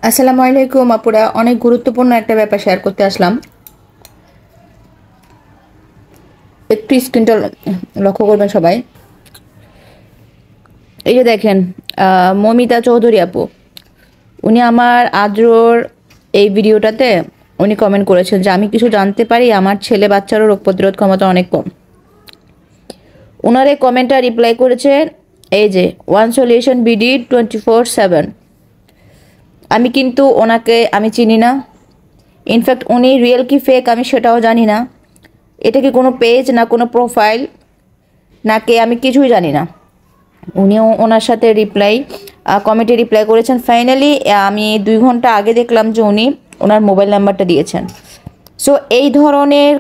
আসসালামু আলাইকুম আপুরা, অনেক গুরুত্বপূর্ণ একটা ব্যাপার শেয়ার করতে আসলাম। একটু স্ক্রিনটা লক্ষ্য করবেন সবাই। এই যে দেখেন, মমিতা চৌধুরী আপু, উনি আমার আদ্রর এই ভিডিওটাতে উনি কমেন্ট করেছেন যে আমি কিছু জানতে পারি আমার ছেলে বাচ্চারও রোগ প্রতিরোধ ক্ষমতা অনেক কম। ওনার এই কমেন্টটা রিপ্লাই করেছেন এই যে ওয়ান সলিউশন বিডি 24/7। আমি কিন্তু ওনাকে আমি চিনি না, ইনফ্যাক্ট উনি রিয়েল কি ফেক আমি সেটাও জানি না। এটা কি কোনো পেজ না কোনো প্রোফাইল না কে, আমি কিছুই জানি না। উনিও ওনার সাথে কমেন্টে রিপ্লাই করেছেন। ফাইনালি আমি 2 ঘন্টা আগে দেখলাম যে উনি ওনার মোবাইল নাম্বারটা দিয়েছেন। সো এই ধরনের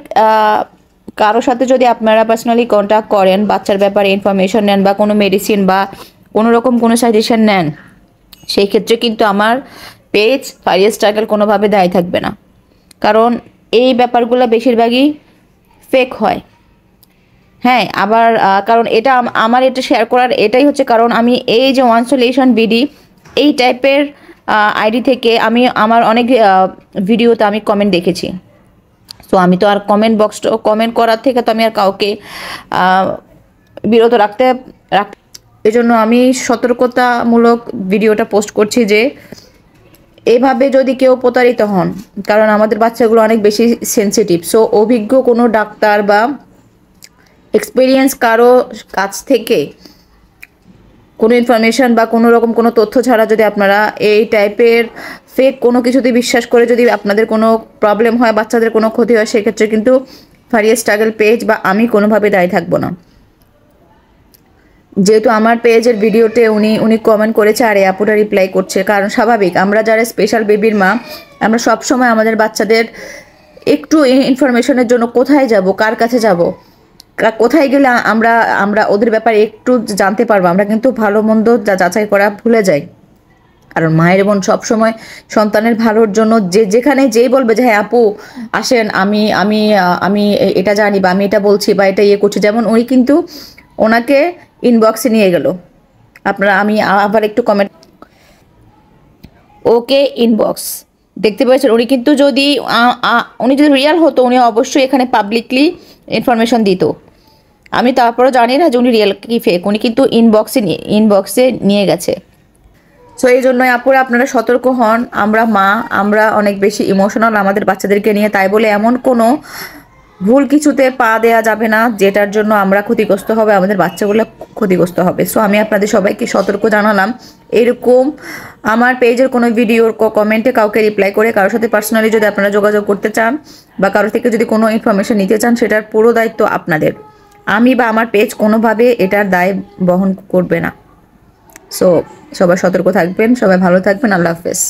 কারোর সাথে যদি আপনারা পার্সোনালি কন্ট্যাক্ট করেন, বাচ্চার ব্যাপারে ইনফরমেশন নেন বা কোনো মেডিসিন বা কোনো রকম কোনো সাজেশন নেন, সেই ক্ষেত্রে কিন্তু আমার পেজ ফারিয়া স্ট্রাগল কোনোভাবে দায়ী থাকবে না, কারণ এই ব্যাপারগুলো বেশিরভাগই ফেক হয়। হ্যাঁ, আবার কারণ এটা আমার এটা শেয়ার করার এটাই হচ্ছে কারণ আমি এই যে ওয়ান সলিউশন বিডি এই টাইপের আইডি থেকে আমি আমার অনেক ভিডিওতে আমি কমেন্ট দেখেছি। সো আমি তো আর কমেন্ট করার থেকে তো আমি আর কাউকে বিরত এই জন্য আমি সতর্কতামূলক ভিডিওটা পোস্ট করছি যে এভাবে যদি কেউ প্রতারিত হন, কারণ আমাদের বাচ্চাগুলো অনেক বেশি সেনসিটিভ। সো অভিজ্ঞ কোনো ডাক্তার বা এক্সপিরিয়েন্স কারো কাছ থেকে কোনো ইনফরমেশন বা কোনো রকম কোনো তথ্য ছাড়া যদি আপনারা এই টাইপের ফেক কোনো কিছুতে বিশ্বাস করে যদি আপনাদের কোনো প্রবলেম হয়, বাচ্চাদের কোনো ক্ষতি হয়, সেক্ষেত্রে কিন্তু ফারিয়া স্ট্রাগল পেজ বা আমি কোনোভাবে দায়ী থাকবো না। যেহেতু আমার পেজের ভিডিওতে উনি কমেন্ট করেছে আর এই আপুটা রিপ্লাই করছে, কারণ স্বাভাবিক, আমরা যারা স্পেশাল বেবির মা, আমরা সবসময় আমাদের বাচ্চাদের একটু ইনফরমেশনের জন্য কোথায় যাব, কার কাছে যাব, কোথায় গেলে আমরা আমরা ওদের ব্যাপারে একটু জানতে পারবো, আমরা কিন্তু ভালো মন্দ যাচাই করা ভুলে যাই। কারণ মায়ের বোন সবসময় সন্তানের ভালোর জন্য যেখানে যেই বলবে যে হ্যাঁ আপু আসেন, আমি আমি আমি এটা জানি বা আমি এটা বলছি বা এটা করছি, যেমন উনি কিন্তু ওনাকে ইনবক্সে নিয়ে গেল। আপনারা আমি আবার একটু কমেন্ট, ওকে ইনবক্স দেখতে পেয়েছেন। উনি যদি রিয়েল হতো উনি অবশ্যই এখানে পাবলিকলি ইনফরমেশন দিত। আমি তারপরও জানি না যে উনি রিয়েল কি ফেক, উনি কিন্তু ইনবক্সে নিয়ে গেছে। সো এই জন্যই আপুরা আপনারা সতর্ক হন। আমরা মা, আমরা অনেক বেশি ইমোশনাল আমাদের বাচ্চাদেরকে নিয়ে, তাই বলে এমন কোনো ভুল কিছুতে পা দেয়া যাবে না যেটার জন্য আমরা ক্ষতিগ্রস্ত হবে, আমাদের বাচ্চাগুলো ক্ষতিগ্রস্ত হবে। সো আমি আপনাদের সবাইকে সতর্ক জানালাম, এরকম আমার পেজের কোনো ভিডিওর কমেন্টে কাউকে রিপ্লাই করে কারোর সাথে পার্সোনালি যদি আপনারা যোগাযোগ করতে চান বা কারোর থেকে যদি কোনো ইনফরমেশন নিতে চান, সেটার পুরো দায়িত্ব আপনাদের। আমি বা আমার পেজ কোনোভাবে এটার দায় বহন করবে না। সো সবাই সতর্ক থাকবেন, সবাই ভালো থাকবেন। আল্লাহ হাফেজ।